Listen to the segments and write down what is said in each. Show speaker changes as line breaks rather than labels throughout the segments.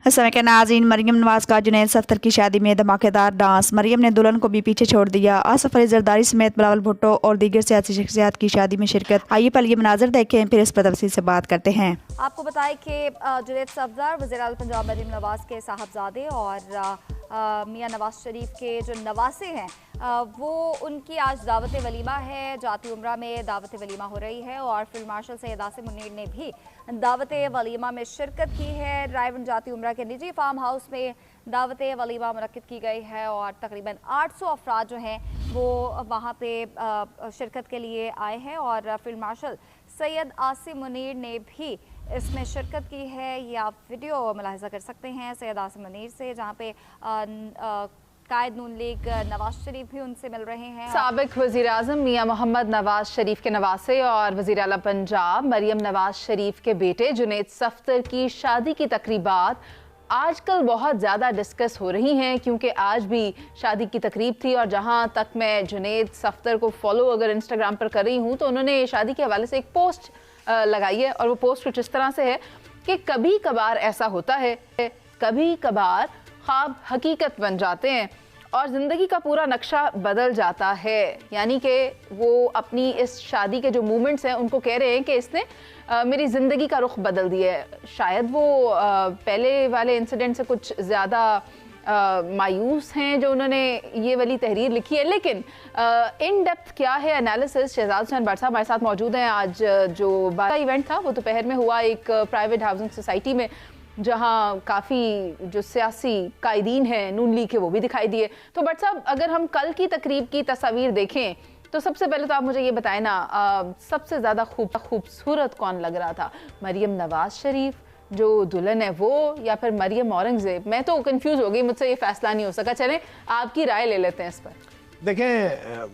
समय के नाज़रीन, मरियम नवाज का जुनैद सफ्तर की शादी में धमाकेदार डांस। मरियम ने दुल्हन को भी पीछे छोड़ दिया। आसिफ अली जरदारी समेत बिलावल भुट्टो और दीगर सियासी शख्सियात की शादी में शिरकत। आइए पहले ये मनाज़र देखें, फिर इस पर तफसील से बात करते हैं।
आपको बताएं कि जुनैद सफदर वज़ीर-ए-आला पंजाब मरियम नवाज के साहबजादे और मियां नवाज शरीफ के जो नवासे हैं वो उनकी आज दावत वलीमा है। जाती उम्रा में दावत वलीमा हो रही है और फील्ड मार्शल सैयद आसिम मुनीर ने भी दावत वलीमा में शिरकत की है। रायवन जाती उम्रा के निजी फार्म हाउस में दावत वलीमा मुनक्किद की गई है और तकरीबन 800 अफराद जो हैं वो वहाँ पे शिरकत के लिए आए हैं और फील्ड मार्शल सैयद आसिम मुनीर ने भी इसमें शिरकत की है। ये आप वीडियो मुलाहिजा कर सकते हैं सैयद आसिम मुनीर से, जहाँ पे कायद नून लीग नवाज शरीफ भी उनसे मिल रहे हैं।
साबिक वज़ीर आज़म मियां मोहम्मद नवाज शरीफ के नवासे और वज़ीर-ए-आला पंजाब मरियम नवाज शरीफ के बेटे जुनैद सफ्तर की शादी की तकरीबात आजकल बहुत ज़्यादा डिस्कस हो रही हैं, क्योंकि आज भी शादी की तकरीब थी और जहां तक मैं जुनैद सफ्तर को फॉलो अगर इंस्टाग्राम पर कर रही हूं तो उन्होंने शादी के हवाले से एक पोस्ट लगाई है और वो पोस्ट कुछ इस तरह से है कि कभी कभार ऐसा होता है, कभी कभार ख्वाब हकीकत बन जाते हैं और ज़िंदगी का पूरा नक्शा बदल जाता है। यानी कि वो अपनी इस शादी के जो मूवमेंट्स हैं उनको कह रहे हैं कि इसने मेरी ज़िंदगी का रुख बदल दिया है। शायद वो पहले वाले इंसिडेंट से कुछ ज़्यादा मायूस हैं जो उन्होंने ये वाली तहरीर लिखी है, लेकिन इन डेप्थ क्या है एनालिसिस शहजाद हुसैन भट्ट साहब हमारे साथ मौजूद हैं। आज जो बारह इवेंट था वो दोपहर में हुआ एक प्राइवेट हाउसिंग सोसाइटी में, जहां काफ़ी जो सियासी कायदीन हैं नून लीग के वो भी दिखाई दिए। तो भट्ट साहब, अगर हम कल की तकरीब की तस्वीर देखें तो सबसे पहले तो आप मुझे ये बताएं ना, सबसे ज़्यादा खूबसूरत कौन लग रहा था, मरियम नवाज शरीफ जो दुल्हन है वो, या फिर मरियम औरंगज़ेब? मैं तो कंफ्यूज हो गई, मुझसे ये फैसला नहीं हो सका। चलें आपकी राय ले लेते हैं इस पर।
देखें,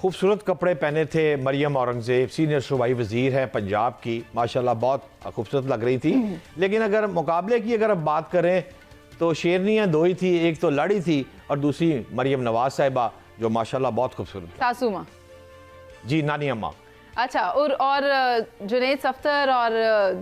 खूबसूरत कपड़े पहने थे मरियम औरंगज़ेब, सीनियर सूबाई वज़ीर है पंजाब की, माशाल्लाह बहुत खूबसूरत लग रही थी। लेकिन अगर मुकाबले की अगर अब बात करें तो शेरनियाँ दो ही थी, एक तो लाड़ी थी और दूसरी मरियम नवाज साहिबा जो माशाल्लाह बहुत खूबसूरत थी।
सासू माँ
जी, नानी अम्मा।
अच्छा, और जुनैद सफ्तर और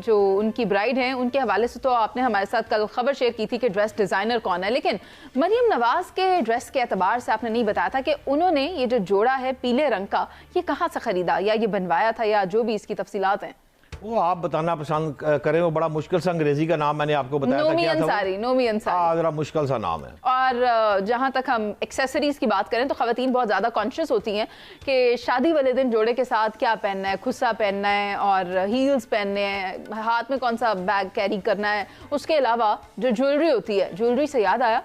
जो उनकी ब्राइड हैं उनके हवाले से तो आपने हमारे साथ कल खबर शेयर की थी कि ड्रेस डिज़ाइनर कौन है, लेकिन मरियम नवाज के ड्रेस के एतबार से आपने नहीं बताया था कि उन्होंने ये जो जोड़ा है पीले रंग का, ये कहाँ से ख़रीदा या ये बनवाया था या जो भी इसकी तफसीलात हैं
वो आप बताना पसंद करें। वो बड़ा मुश्किल सा अंग्रेजी का नाम मैंने आपको बताया
नोमी
था,
अंसारी।
जरा मुश्किल सा नाम है।
और जहाँ तक हम एक्सेसरीज की बात करें तो ख़वातीन बहुत ज़्यादा कॉन्शियस होती हैं कि शादी वाले दिन जोड़े के साथ क्या पहनना है, खुस्सा पहनना है और हील्स पहनने हैं, हाथ में कौन सा बैग कैरी करना है। उसके अलावा जो ज्वेलरी होती है, ज्वेलरी से याद आया,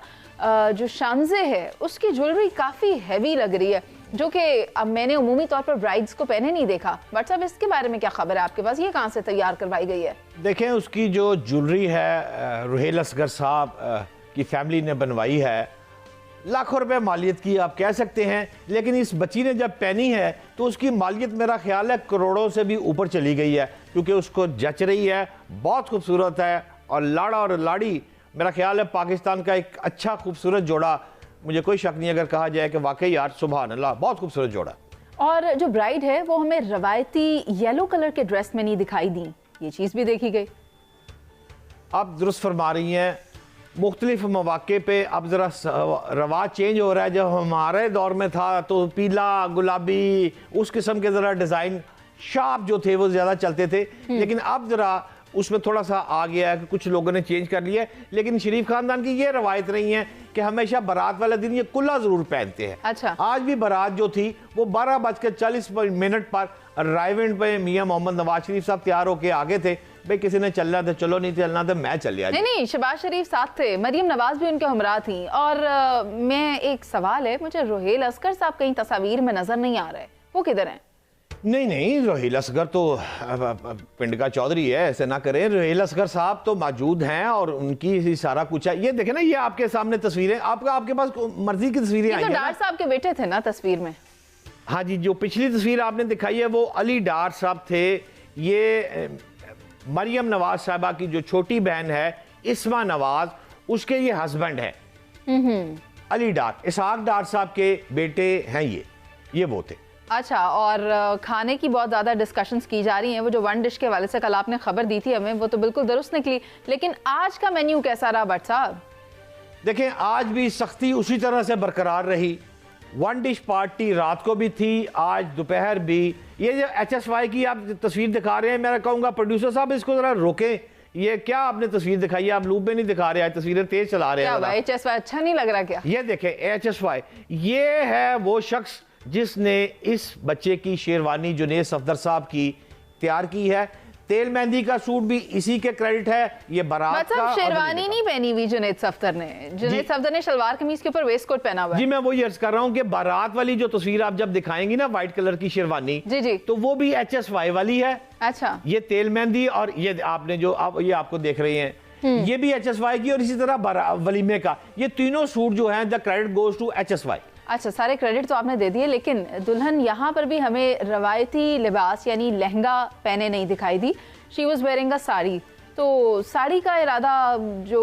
जो शानजे है उसकी ज्वेलरी काफ़ी हैवी लग रही है, जो कि अब मैंने उमूमी तौर पर ब्राइड्स को पहने नहीं देखा। बट साहब, इसके बारे में क्या खबर है आपके पास, ये कहाँ से तैयार करवाई गई है?
देखें, उसकी जो ज्वेलरी है रुहेल असगर साहब की फैमिली ने बनवाई है, लाखों रुपए मालियत की आप कह सकते हैं। लेकिन इस बच्ची ने जब पहनी है तो उसकी मालियत मेरा ख्याल है करोड़ों से भी ऊपर चली गई है, क्योंकि उसको जच रही है, बहुत खूबसूरत है। और लाड़ा और लाड़ी मेरा ख्याल है पाकिस्तान का एक अच्छा खूबसूरत जोड़ा, मुझे कोई शक नहीं अगर कहा जाए कि वाकई यार सुभान अल्लाह बहुत खूबसूरत जोड़ा।
और जो ब्राइड है वो हमें रवायती येलो कलर के ड्रेस में नहीं दिखाई दी, ये चीज़ भी देखी गई।
आप दुरुस्त फरमा रही हैं, मुख्तलिफ मौके पे अब ज़रा रवाज चेंज हो रहा है। जब हमारे दौर में था तो पीला गुलाबी उस किस्म के ज़रा डिज़ाइन शार्प जो थे वो ज़्यादा चलते थे, लेकिन अब ज़रा उसमें थोड़ा सा आ गया है कि कुछ लोगों ने चेंज कर लिया है। लेकिन शरीफ खानदान की ये रवायत नहीं है कि हमेशा बारात वाले दिन ये कुल्ला ज़रूर पहनते हैं।
अच्छा,
आज भी बारात जो थी वो 12:40 पर रायवेंट पे मियां मोहम्मद नवाज शरीफ साहब तैयार होके आगे थे। भाई किसी ने चलना था चलो, नहीं चलना था मैं चल गया।
नहीं, शहबाज शरीफ साथ थे, मरियम नवाज भी उनके हमरा थी। और मैं एक सवाल है, मुझे रुहेल असगर साहब कहीं तस्वीर में नजर नहीं आ रहे, वो किधर हैं?
नहीं, रुहेल असगर तो पिंड का चौधरी है, ऐसे ना करें। रुहेल असगर साहब तो मौजूद हैं और उनकी सारा कुछ है। ये देखें ना, ये आपके सामने तस्वीरें, आपके पास मर्जी की तस्वीरें आई हैं।
डार साहब के बेटे थे ना तस्वीर में?
हाँ जी, जो पिछली तस्वीर आपने दिखाई है वो अली डार साहब थे। ये मरियम नवाज साहबा की जो छोटी बहन है इस्मा नवाज, उसके ये हस्बैंड है अली डार, इसहाक डार साहब के बेटे हैं ये वो थे।
अच्छा, और खाने की बहुत ज़्यादा डिस्कशंस की जा रही हैं। वो जो वन डिश के वाले से कल आपने खबर दी थी हमें, वो तो बिल्कुल दुरुस्त निकली, लेकिन आज का मेन्यू कैसा रहा भट्ट साहब?
देखें, आज भी सख्ती उसी तरह से बरकरार रही। वन डिश पार्टी रात को भी थी, आज दोपहर भी। ये जो HSY की आप तस्वीर दिखा रहे हैं, मैं कहूँगा प्रोड्यूसर साहब इसको ज़रा रोकें। ये क्या आपने तस्वीर दिखाई है? आप लूप में नहीं दिखा रहे हैं, तस्वीरें तेज चला रहे हैं।
क्या HSY अच्छा नहीं लग रहा क्या?
ये देखें HSY, ये है वो शख्स जिसने इस बच्चे की शेरवानी जुनैद सफदर साहब की तैयार की है। तेल मेहंदी का सूट भी इसी के क्रेडिट है। ये बारात का
शेरवानी नहीं पहनी हुई जुनैद सफ्तर ने। जुनैद सफ्तर ने शलवार कमीज के ऊपर वेस्ट कोट पहना हुआ है।
जी, मैं वही अर्ज कर रहा हूँ कि बारात वाली जो तस्वीर आप जब दिखाएंगी ना, व्हाइट कलर की शेरवानी,
जी जी,
तो वो भी HSY वाली है।
अच्छा,
ये तेल मेहंदी और ये आपने जो ये आपको देख रहे हैं, ये भी HSY की, और इसी तरह वलीमे का, ये तीनों सूट जो हैं the credit goes to HSY।
अच्छा, सारे क्रेडिट तो आपने दे दिए, लेकिन दुल्हन यहाँ पर भी हमें रवायती लिबास यानी लहंगा पहने नहीं दिखाई दी। She was wearing a sari. तो साड़ी का इरादा जो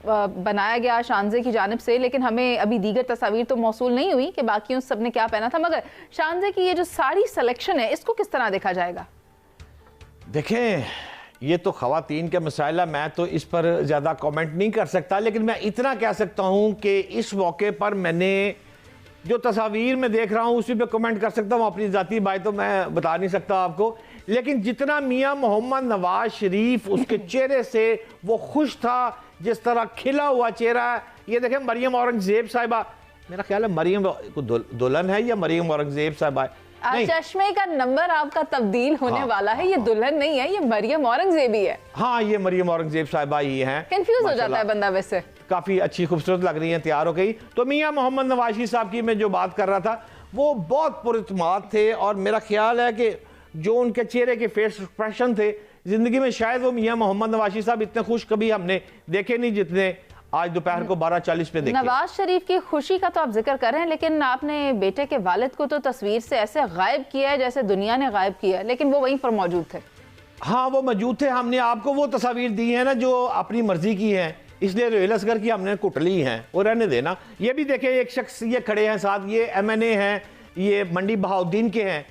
बनाया गया शानजे की जानिब से, लेकिन हमें अभी दीगर तस्वीर तो मौसूल नहीं हुई कि बाकियों सब ने क्या पहना था, मगर शानजे की ये जो साड़ी सिलेक्शन है इसको किस तरह देखा जाएगा?
देखें, ये तो ख़वातीन का मसाइला, मैं तो इस पर ज़्यादा कमेंट नहीं कर सकता, लेकिन मैं इतना कह सकता हूँ कि इस मौके पर मैंने जो तस्वीर में देख रहा हूँ उसी पे कमेंट कर सकता हूँ। अपनी ज़ाती बात तो मैं बता नहीं सकता आपको, लेकिन जितना मियाँ मोहम्मद नवाज शरीफ उसके चेहरे से वो खुश था, जिस तरह खिला हुआ चेहरा है। ये देखें, मरियम औरंगजेब साहिबा, मेरा ख्याल है मरियम दुल्हन है या मरियम औरंगजेब साहिबा है।
चश्मे का नंबर आपका तब्दील होने वाला है। ये दुल्हन नहीं है, ये मरियम औरंगजेब ही है।
हाँ, ये मरियम औरंगजेब साहिबा ही है।
कंफ्यूज हो जाता है बंदा। वैसे
काफी अच्छी खूबसूरत लग रही हैं, तैयार हो गई। तो मियाँ मोहम्मद नवाज साहब की मैं जो बात कर रहा था, वो बहुत पुरइत्माद थे, और मेरा ख्याल है कि जो उनके चेहरे के फेस एक्सप्रेशन थे, जिंदगी में शायद वो मियाँ मोहम्मद नवाज साहब इतने खुश कभी हमने देखे नहीं जितने आज दोपहर को 12:40 पे देखे।
नवाज शरीफ की खुशी का तो आप जिक्र कर रहे हैं, लेकिन आपने बेटे के वालिद को तो तस्वीर से ऐसे गायब किया है जैसे दुनिया ने गायब किया है, लेकिन वो वहीं पर मौजूद थे।
हाँ, वो मौजूद थे। हमने आपको वो तस्वीर दी है ना जो अपनी मर्जी की है, इसलिए रोहेल असगर की हमने कुटली हैं, वो रहने देना। ये भी देखें, एक शख्स ये खड़े हैं साथ, ये MNA हैं, ये मंडी बहाउद्दीन के हैं,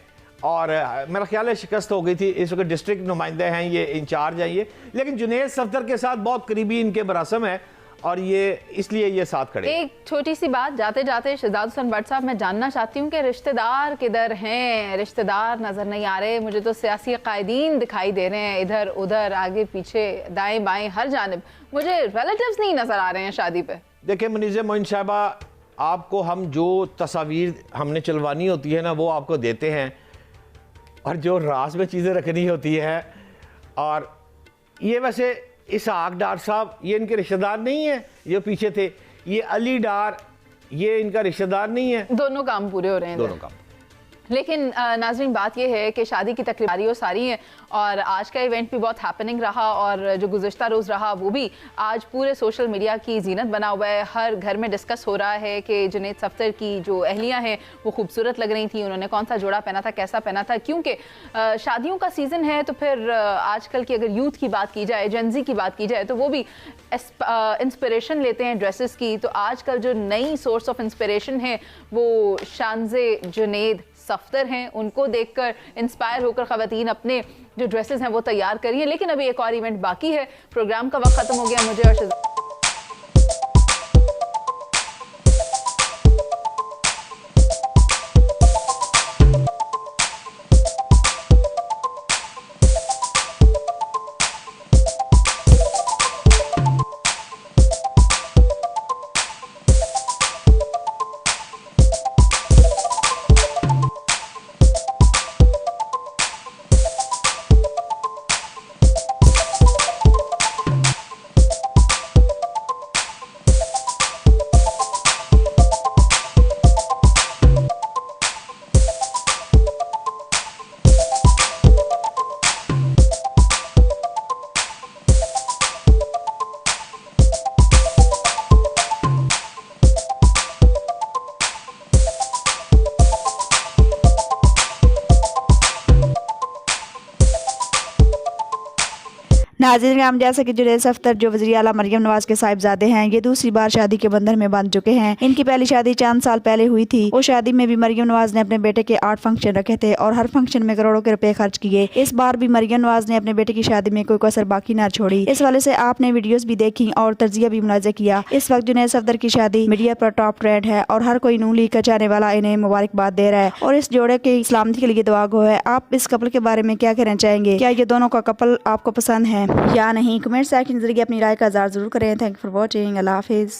और मेरा ख्याल है शिकस्त हो गई थी, इस वक्त डिस्ट्रिक्ट नुमाइंदे हैं, ये इंचार्ज हैं ये, लेकिन जुनैद सफदर के साथ बहुत करीबी इनके बरासम है, और ये इसलिए ये साथ खड़े।
एक छोटी सी बात जाते जाते शहजाद हुसैन भट्ट साहब, मैं जानना चाहती हूँ कि रिश्तेदार किधर हैं? रिश्तेदार नजर नहीं आ रहे, मुझे तो सियासी कायदीन दिखाई दे रहे हैं, इधर उधर आगे पीछे दाएं बाएं हर जानिब, मुझे रिलेटिव्स नहीं नजर आ रहे हैं शादी पे।
देखिए मुनीज़ा मोइन साहबा, आपको हम जो तस्वीर हमने चलवानी होती है ना, वो आपको देते हैं, और जो राज में चीज़ें रखनी होती है। और ये वैसे इसहाक डार साहब, ये इनके रिश्तेदार नहीं है, ये पीछे थे, ये अली डार, ये इनका रिश्तेदार नहीं है।
दोनों काम पूरे हो रहे हैं,
दोनों काम।
लेकिन नाज़रीन बात यह है कि शादी की तकरीबारियों सारी हैं, और आज का इवेंट भी बहुत हैपनिंग रहा, और जो गुज़िश्ता रोज़ रहा वो भी आज पूरे सोशल मीडिया की जीनत बना हुआ है। हर घर में डिस्कस हो रहा है कि जुनैद सफ्तर की जो अहलियाँ हैं वो खूबसूरत लग रही थी, उन्होंने कौन सा जोड़ा पहना था, कैसा पहना था, क्योंकि शादियों का सीज़न है। तो फिर आजकल की अगर यूथ की बात की जाए, जेनज़ी की बात की जाए, तो वो भी इंस्पिरेशन लेते हैं ड्रेसेस की। तो आजकल जो नई सोर्स ऑफ इंस्पिरेशन है वो शानजे जुनैद सफ्तर हैं, उनको देखकर इंस्पायर होकर ख़वातीन अपने जो ड्रेसेस हैं वो तैयार करिए। लेकिन अभी एक और इवेंट बाकी है, प्रोग्राम का वक्त ख़त्म हो गया। मुझे और
नाज़रीन ग्राम, जैसे कि जुनैद सफ्दर जो वज़ीर आला मरियम नवाज के साहिबजादे हैं, ये दूसरी बार शादी के बंधन में बंध चुके हैं। इनकी पहली शादी चंद साल पहले हुई थी। वो शादी में भी मरियम नवाज ने अपने बेटे के 8 फंक्शन रखे थे और हर फंक्शन में करोड़ों के रुपए खर्च किए। इस बार भी मरियम नवाज ने अपने बेटे की शादी में कोई कसर बाकी ना छोड़ी। इस वाले से आपने वीडियोस भी देखी और तजिया भी मुलाजा किया। इस वक्त जुनैद सफ्दर की शादी मीडिया पर टॉप ट्रेंड है और हर कोई नूली का चाहने वाला इन्हें मुबारकबाद दे रहा है और इस जोड़े की सलामती के लिए दुआ गो है। आप इस कपल के बारे में क्या कहना चाहेंगे? क्या ये दोनों का कपल आपको पसंद है या नहीं? कमेंट सेक्शन के जरिए अपनी राय का इज़हार जरूर करें। Thank you for watching. Allah हाफिज़।